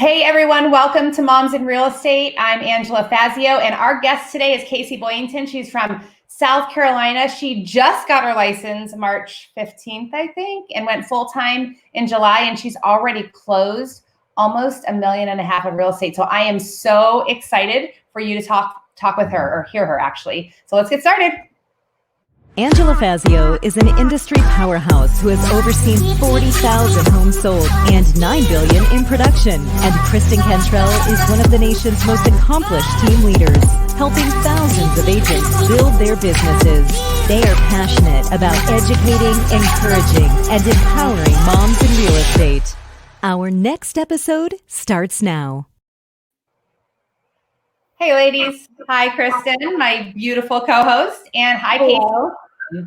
Hey everyone, welcome to Moms in Real Estate. I'm Angela Fazio, and our guest today is Casey Boyinton. She's from South Carolina. She just got her license March 15th, I think, and went full-time in July, and she's already closed almost $1.5 million of real estate. So I am so excited for you to talk with her, or hear her actually. So let's get started. Angela Fazio is an industry powerhouse who has overseen 40,000 homes sold and $9 billion in production. And Kristen Cantrell is one of the nation's most accomplished team leaders, helping thousands of agents build their businesses. They are passionate about educating, encouraging, and empowering moms in real estate. Our next episode starts now. Hey ladies. Hi Kristen, my beautiful co-host, and hi Hello. Casey.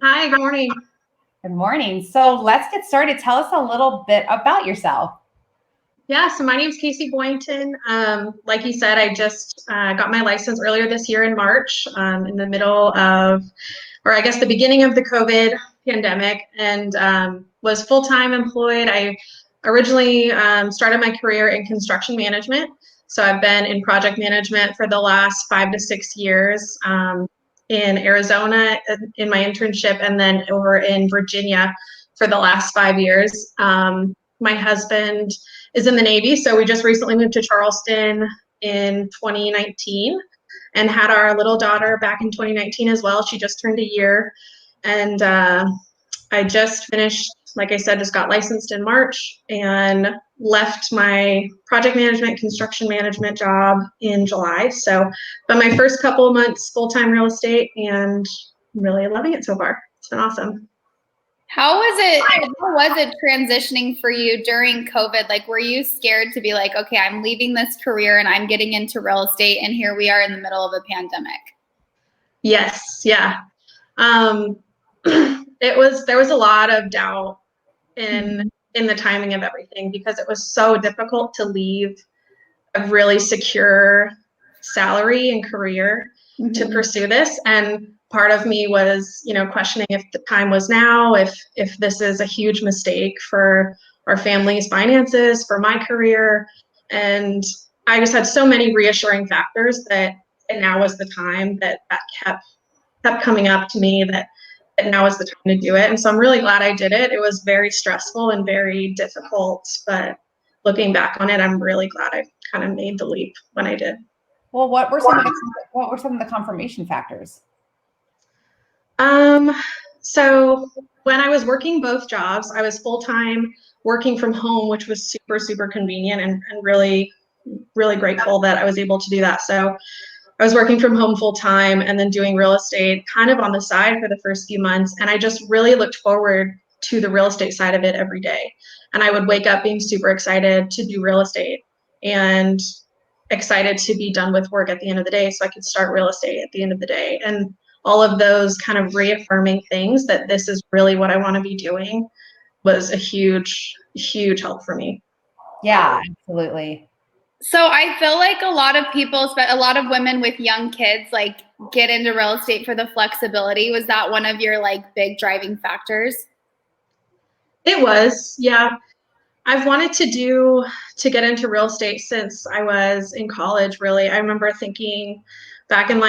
Hi, good morning. Good morning. So let's get started. Tell us a little bit about yourself. Yeah, so my name is Casey Boyinton. Like you said, I just got my license earlier this year in March, in the middle of, or I guess the beginning of the COVID pandemic, and was full-time employed. I originally started my career in construction management. So I've been in project management for the last 5 to 6 years in Arizona in my internship, and then over in Virginia for the last 5 years. My husband is in the Navy, so we just recently moved to Charleston in 2019 and had our little daughter back in 2019 as well. She just turned a year, and I just finished, like I said, just got licensed in March and left my project management, construction management job in July. So, but my first couple of months full-time real estate, and I'm really loving it so far. It's been awesome. How was it transitioning for you during COVID? Like, were you scared to be like, okay, I'm leaving this career and I'm getting into real estate, and here we are in the middle of a pandemic? Yes, yeah. There was a lot of doubt in the timing of everything, because it was so difficult to leave a really secure salary and career to pursue this. And part of me was, questioning if the time was now, if this is a huge mistake for our family's finances, for my career. And I just had so many reassuring factors that now was the time that kept coming up to me, that now is the time to do it. And so I'm really glad I did it. It was very stressful and very difficult, but looking back on it, I'm really glad I kind of made the leap when I did. Well, what were some of the confirmation factors? So when I was working both jobs, I was full-time working from home, which was super, super convenient, and really, really grateful that I was able to do that. So I was working from home full time and then doing real estate kind of on the side for the first few months. And I just really looked forward to the real estate side of it every day. And I would wake up being super excited to do real estate and excited to be done with work at the end of the day so I could start real estate at the end of the day. And all of those kind of reaffirming things that this is really what I want to be doing was a huge, huge help for me. Yeah, absolutely. So I feel like a lot of people, a lot of women with young kids, like, get into real estate for the flexibility. Was that one of your big driving factors? It was, yeah. I've wanted to get into real estate since I was in college, really. I remember thinking back in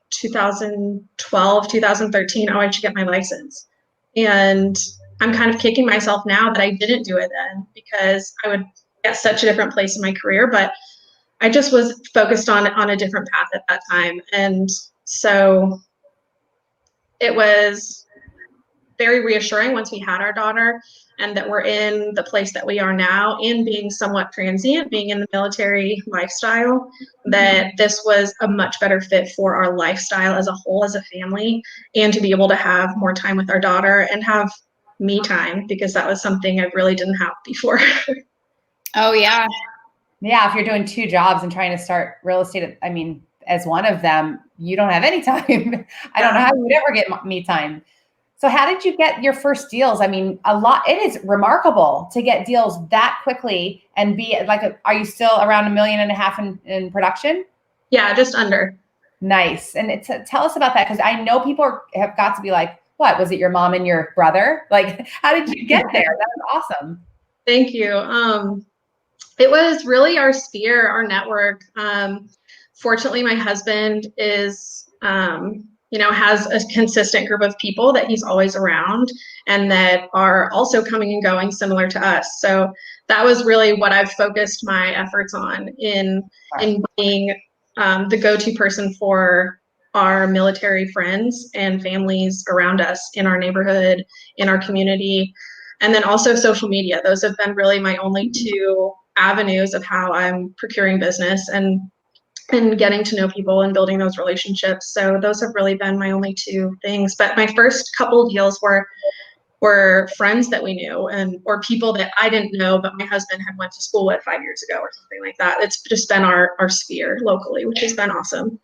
2012, 2013, oh, I should get my license. And I'm kind of kicking myself now that I didn't do it then, because I would at such a different place in my career, but I just was focused on a different path at that time. And so it was very reassuring once we had our daughter and that we're in the place that we are now, in being somewhat transient, being in the military lifestyle, that this was a much better fit for our lifestyle as a whole, as a family, and to be able to have more time with our daughter and have me time, because that was something I really didn't have before. Oh, yeah. Yeah, if you're doing 2 jobs and trying to start real estate, I mean, as one of them, you don't have any time. I don't know how you would ever get me time. So how did you get your first deals? I mean, it is remarkable to get deals that quickly and be are you still around $1.5 million in production? Yeah, just under. Nice. And tell us about that, because I know people have got to be like, what, was it your mom and your brother? Like, how did you get there? That was awesome. Thank you. It was really our sphere, our network. Fortunately, my husband is, has a consistent group of people that he's always around and that are also coming and going similar to us. So that was really what I've focused my efforts on in being the go-to person for our military friends and families around us in our neighborhood, in our community, and then also social media. Those have been really my only two avenues of how I'm procuring business and getting to know people and building those relationships. So those have really been my only two things. But my first couple of deals were friends that we knew or people that I didn't know, but my husband had went to school with 5 years ago or something like that. It's just been our sphere locally, which has been awesome.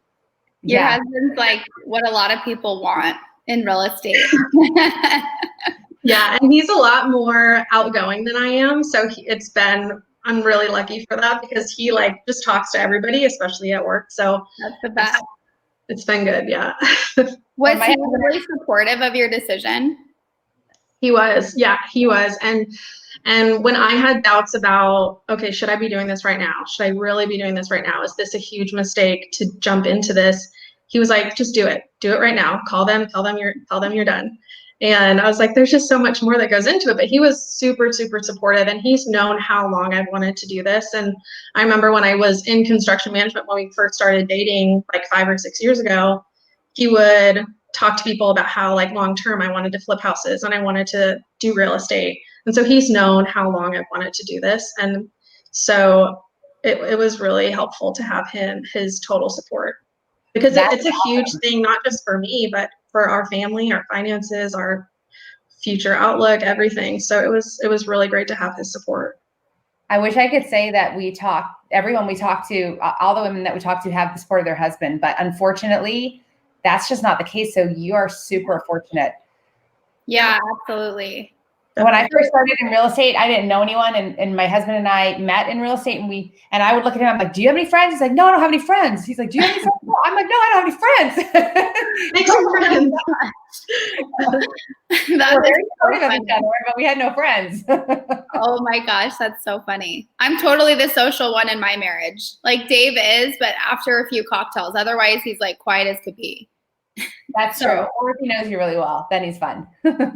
Your husband's like what a lot of people want in real estate. Yeah, and he's a lot more outgoing than I am. So I'm really lucky for that because he just talks to everybody, especially at work. So that's the best. It's been good, yeah. Was he really supportive of your decision? He was, yeah, he was. And when I had doubts about, okay, should I be doing this right now? Should I really be doing this right now? Is this a huge mistake to jump into this? He was like, just do it. Do it right now. Call them, tell them you're done. And I was like, there's just so much more that goes into it. But he was super, super supportive, and he's known how long I've wanted to do this. And I remember when I was in construction management, when we first started dating like 5 or 6 years ago, he would talk to people about how long-term I wanted to flip houses and I wanted to do real estate. And so he's known how long I've wanted to do this. And so it was really helpful to have his total support, because it's a huge thing, not just for me, but for our family, our finances, our future outlook, everything. So it was really great to have his support. I wish I could say that everyone we talk to, all the women that we talk to have the support of their husband, but unfortunately, that's just not the case. So you are super fortunate. Yeah, absolutely. When I first started in real estate, I didn't know anyone, and my husband and I met in real estate, and I would look at him, I'm like, do you have any friends? He's like, no, I don't have any friends. He's like, do you have any friends? I'm like, no, I don't have any friends. Make some friends. We're very supportive of each other, but we had no friends. Oh my gosh, that's so funny. I'm totally the social one in my marriage. Like Dave is, but after a few cocktails. Otherwise, he's like quiet as could be. That's true. Or if he knows you really well, then he's fun.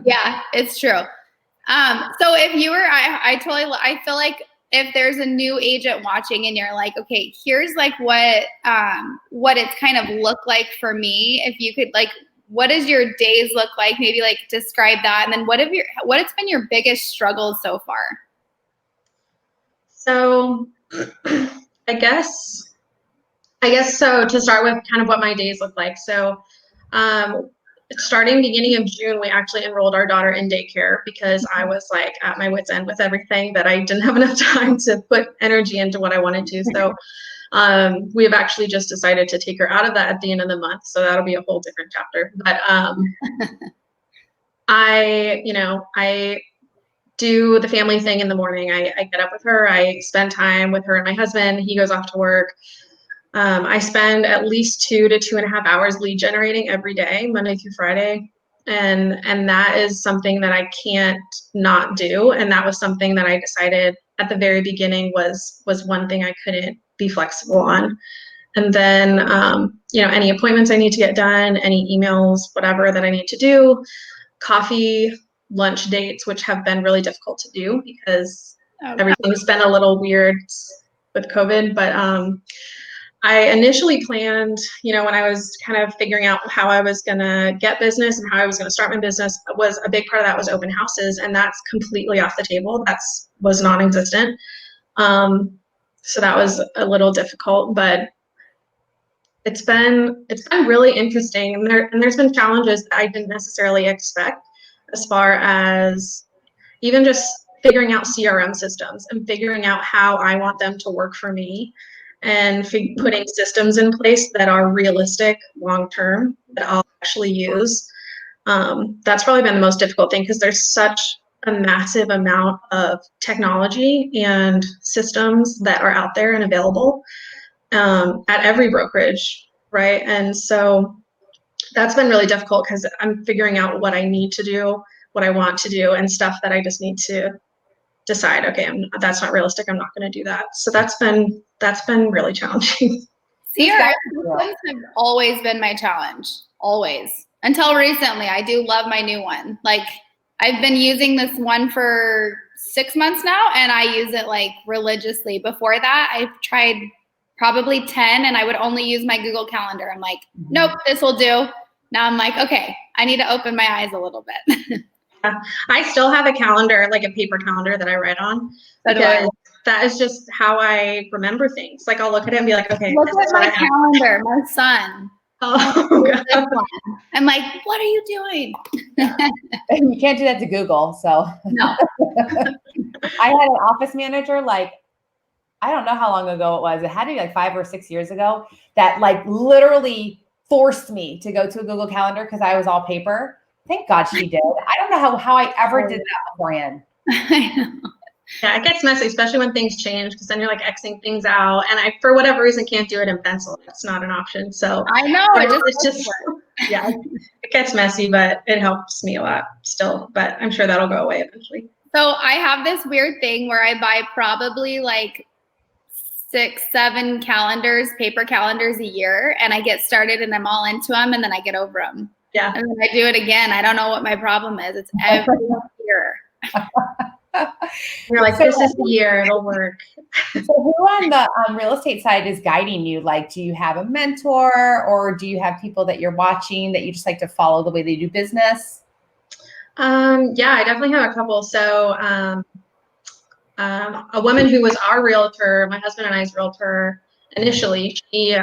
Yeah, it's true. So if you were, I feel like if there's a new agent watching and you're like, okay, here's like what it's kind of look like for me. If you could what does your days look like? Maybe describe that. And then what has been your biggest struggle so far? So I guess so to start with kind of what my days look like. So, starting beginning of June, we actually enrolled our daughter in daycare because I was at my wit's end with everything, that I didn't have enough time to put energy into what I wanted to. So we have actually just decided to take her out of that at the end of the month. So that'll be a whole different chapter. But I do the family thing in the morning. I get up with her. I spend time with her and my husband. He goes off to work. I spend at least 2 to 2.5 hours lead generating every day, Monday through Friday. And that is something that I can't not do. And that was something that I decided at the very beginning was one thing I couldn't be flexible on. And then, any appointments I need to get done, any emails, whatever that I need to do, coffee, lunch dates, which have been really difficult to do because everything's been a little weird with COVID. But I initially planned, when I was kind of figuring out how I was going to get business and how I was going to start my business, was a big part of that was open houses, and that's completely off the table. Was non-existent. So that was a little difficult, but it's been really interesting. And there's been challenges that I didn't necessarily expect, as far as even just figuring out CRM systems and figuring out how I want them to work for me, and putting systems in place that are realistic long-term that I'll actually use. That's probably been the most difficult thing, because there's such a massive amount of technology and systems that are out there and available at every brokerage, right? And so that's been really difficult, because I'm figuring out what I need to do, what I want to do, and stuff that I just need to decide, okay, that's not realistic. I'm not going to do that. So that's been really challenging. See, our systems have always been my challenge, always. Until recently, I do love my new one. Like, I've been using this one for 6 months now, and I use it like religiously. Before that, I've tried probably 10, and I would only use my Google Calendar. I'm like, nope, this will do. Now I'm like, okay, I need to open my eyes a little bit. I still have a calendar, like a paper calendar that I write on, because that is just how I remember things. Like, I'll look at it and be like, okay. Look at my calendar, my son. Oh, God. I'm like, what are you doing? You can't do that to Google. So no. I had an office manager, like, I don't know how long ago it was. It had to be like 5 or 6 years ago, that like literally forced me to go to a Google Calendar because I was all paper. Thank God she did. I don't know how I ever did that beforehand. I know. Yeah, it gets messy, especially when things change, because then you're like Xing things out. And I, for whatever reason, can't do it in pencil. It's not an option. So I know. It's just yeah, it gets messy, but it helps me a lot still. But I'm sure that'll go away eventually. So I have this weird thing where I buy probably like 6, 7 calendars, paper calendars a year, and I get started and I'm all into them, and then I get over them. Yeah. And then I do it again. I don't know what my problem is. It's every year. You're like, this is the year, it'll work. So who on the real estate side is guiding you? Like, do you have a mentor, or do you have people that you're watching that you just like to follow the way they do business? Yeah, I definitely have a couple. So a woman who was our realtor, my husband and I's realtor initially, she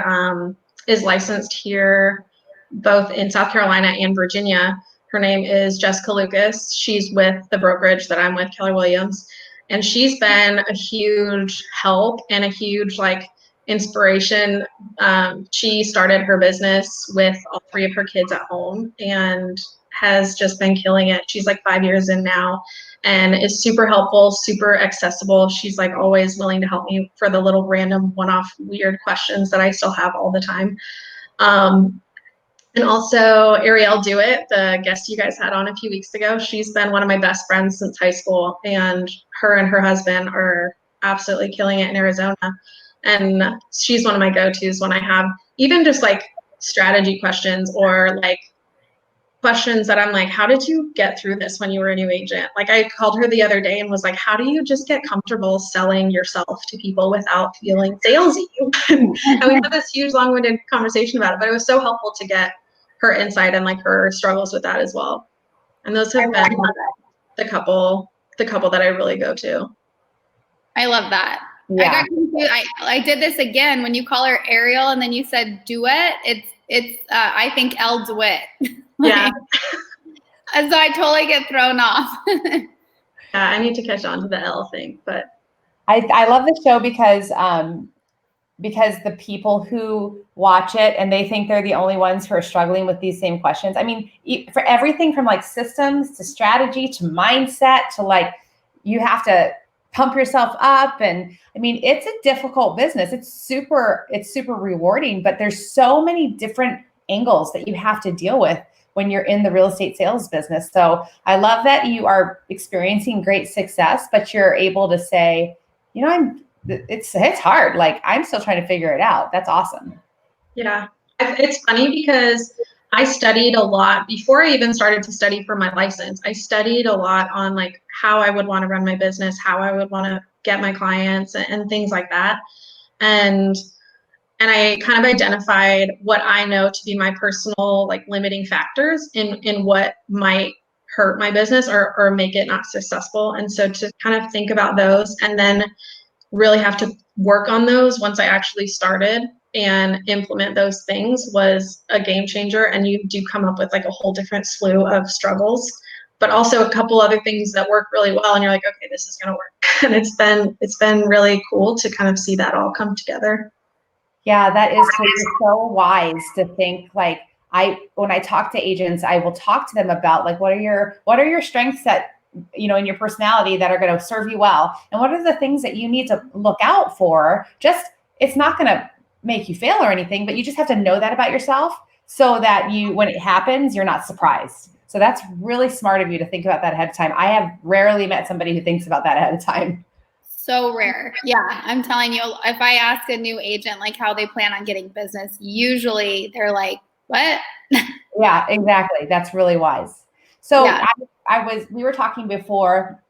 is licensed here both in South Carolina and Virginia. Her name is Jessica Lucas. She's with the brokerage that I'm with, Keller Williams. And she's been a huge help and a huge like inspiration. She started her business with all 3 of her kids at home and has just been killing it. She's like 5 years in now and is super helpful, super accessible. She's like always willing to help me for the little random one-off weird questions that I still have all the time. And also Ariel Dewitt, the guest you guys had on a few weeks ago. She's been one of my best friends since high school, and her husband are absolutely killing it in Arizona. And she's one of my go-tos when I have even just like strategy questions or like questions that I'm like, how did you get through this when you were a new agent? Like, I called her the other day and was like, how do you just get comfortable selling yourself to people without feeling salesy? And we had this huge long-winded conversation about it, but it was so helpful to get her insight and like her struggles with that as well. And those have been the couple that I really go to. I love that. Yeah. I got confused. I did this again when you call her Ariel and then you said Duet. It's I think Elle Dewitt. Yeah. And so I totally get thrown off. Yeah, I need to catch on to the L thing, but I love the show because the people who watch it and they think they're the only ones who are struggling with these same questions. I mean, for everything from like systems to strategy to mindset to like, you have to pump yourself up. And I mean, it's a difficult business. It's super rewarding, but there's so many different angles that you have to deal with when you're in the real estate sales business. So I love that you are experiencing great success, but you're able to say, you know, it's hard. Like, I'm still trying to figure it out. That's awesome. Yeah. It's funny because I studied a lot before I even started to study for my license. I studied a lot on like how I would want to run my business, how I would want to get my clients and things like that. And I kind of identified what I know to be my personal like limiting factors in what might hurt my business or make it not successful. And so to kind of think about those and then really have to work on those once I actually started and implement those things was a game changer. And you do come up with like a whole different slew of struggles, but also a couple other things that work really well. And you're like, okay, this is going to work. And it's been really cool to kind of see that all come together. Yeah, that is so wise to think like, when I talk to agents, I will talk to them about like, what are your strengths that, you know, in your personality that are going to serve you well? And what are the things that you need to look out for? Just, it's not going to make you fail or anything, but you just have to know that about yourself so that when it happens, you're not surprised. So that's really smart of you to think about that ahead of time. I have rarely met somebody who thinks about that ahead of time. So rare. Yeah. I'm telling you, if I ask a new agent, like how they plan on getting business, usually they're like, what? Yeah, exactly. That's really wise. So Yeah. we were talking before,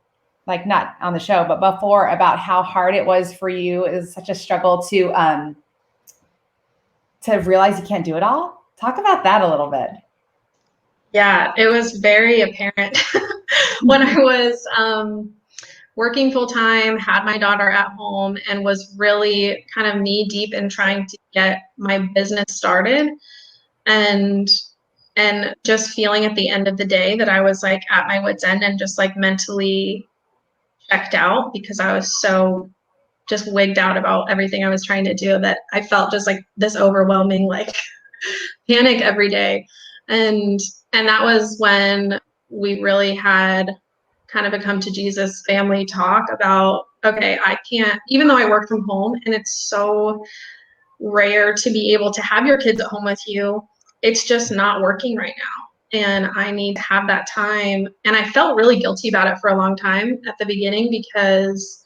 like not on the show, but before, about how hard it was for you. It was such a struggle to realize you can't do it all. Talk about that a little bit. Yeah, it was very apparent when I was working full time, had my daughter at home, and was really kind of knee deep in trying to get my business started, and just feeling at the end of the day that I was like at my wit's end and just like mentally checked out because I was so just wigged out about everything I was trying to do that I felt just like this overwhelming like panic every day. And that was when we really had kind of a come to Jesus family talk about, okay, I can't, even though I work from home and it's so rare to be able to have your kids at home with you, it's just not working right now. And I need to have that time. And I felt really guilty about it for a long time at the beginning because,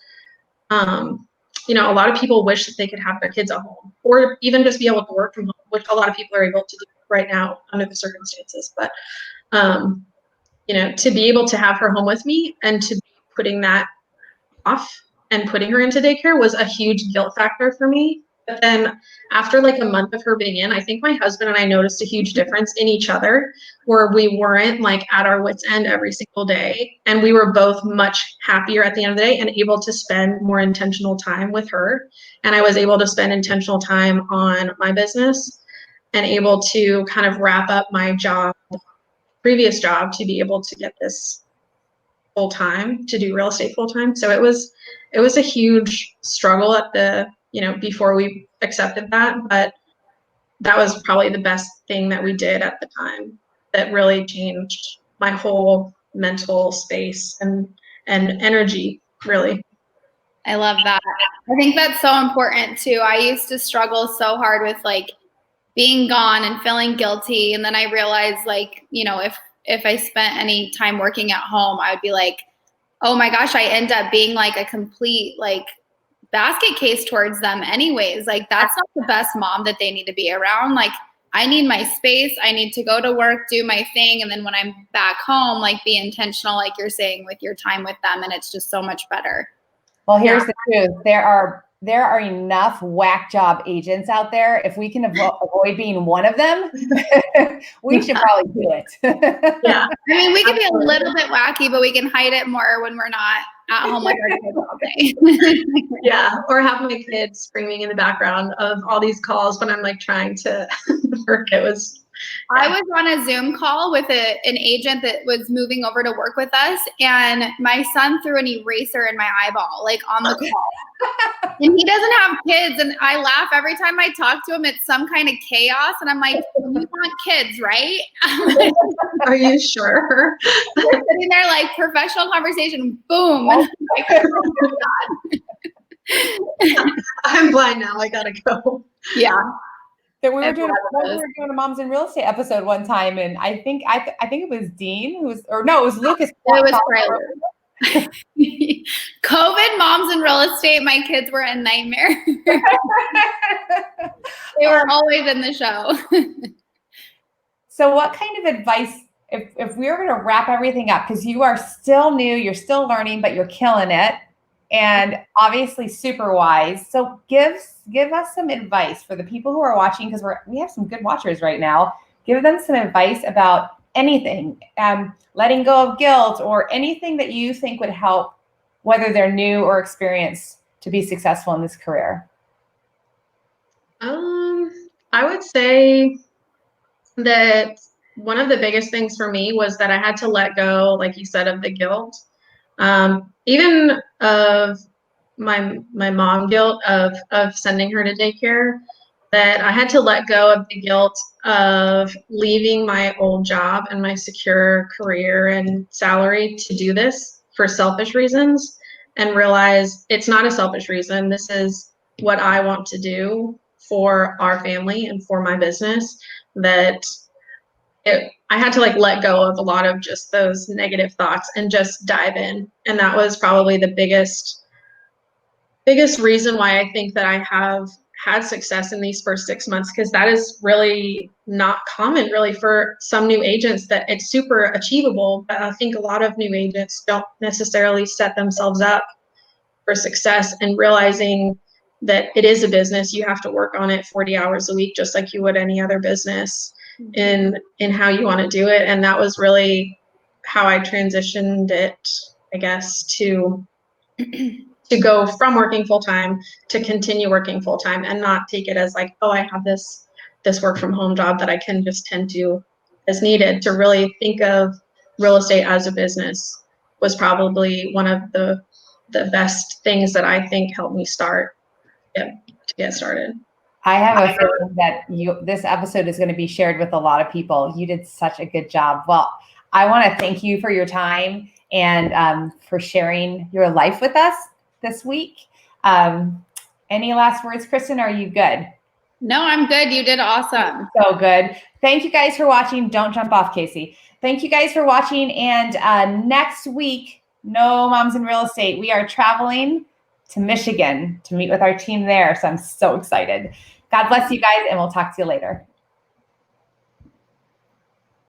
a lot of people wish that they could have their kids at home or even just be able to work from home, which a lot of people are able to do right now under the circumstances. But, to be able to have her home with me and to be putting that off and putting her into daycare was a huge guilt factor for me. But then after like a month of her being in, I think my husband and I noticed a huge difference in each other where we weren't like at our wits' end every single day. And we were both much happier at the end of the day and able to spend more intentional time with her. And I was able to spend intentional time on my business and able to kind of wrap up my previous job to be able to get this full time, to do real estate full time. So it was a huge struggle at before we accepted that, but that was probably the best thing that we did at the time that really changed my whole mental space and energy, really. I love that. I think that's so important too. I used to struggle so hard with like being gone and feeling guilty. And then I realized like, if I spent any time working at home, I would be like, oh my gosh, I end up being like a complete like basket case towards them anyways. Like that's not the best mom that they need to be around. Like I need my space. I need to go to work, do my thing. And then when I'm back home, like be intentional, like you're saying, with your time with them. And it's just so much better. Well, here's the truth. There are enough whack job agents out there. If we can avoid being one of them, we should probably do it. Yeah. I mean, we can be a little bit wacky, but we can hide it more when we're not at home with our kids all day. Yeah. Or have my kids screaming in the background of all these calls when I'm like trying to work. I was on a Zoom call with an agent that was moving over to work with us, and my son threw an eraser in my eyeball, like on the call. And he doesn't have kids, and I laugh every time I talk to him. It's some kind of chaos, and I'm like, "You want kids, right?" Are you sure? We're sitting there like professional conversation. Boom. And I'm like, oh my God. I'm blind now. I gotta go. Yeah. So we were doing a Moms in Real Estate episode one time, and I think it was Dean it was Lucas. It was great. COVID moms in real estate. My kids were a nightmare. They were always in the show. So what kind of advice, if we were going to wrap everything up, because you are still new, you're still learning, but you're killing it, and obviously super wise. So give us some advice for the people who are watching, because we have some good watchers right now. Give them some advice about anything, letting go of guilt or anything that you think would help, whether they're new or experienced, to be successful in this career. I would say that one of the biggest things for me was that I had to let go, like you said, of the guilt, even of my mom guilt of sending her to daycare, that I had to let go of the guilt of leaving my old job and my secure career and salary to do this for selfish reasons, and realize it's not a selfish reason. This is what I want to do for our family and for my business, that I had to like let go of a lot of just those negative thoughts and just dive in. And that was probably the biggest reason why I think that I have had success in these first 6 months, because that is really not common really for some new agents, that it's super achievable. But I think a lot of new agents don't necessarily set themselves up for success, and realizing that it is a business. You have to work on it 40 hours a week, just like you would any other business, in how you want to do it. And that was really how I transitioned it, I guess, to go from working full-time to continue working full-time, and not take it as like, oh, I have this work from home job that I can just tend to as needed. To really think of real estate as a business was probably one of the best things that I think helped me to get started. I have a feeling that this episode is going to be shared with a lot of people. You did such a good job. Well, I want to thank you for your time and for sharing your life with us this week. Any last words, Kristen? Are you good? No, I'm good. You did awesome. So good. Thank you guys for watching. Don't jump off, Casey. Thank you guys for watching. And next week, No Moms in Real Estate, we are traveling to Michigan to meet with our team there. So I'm so excited. God bless you guys, and we'll talk to you later.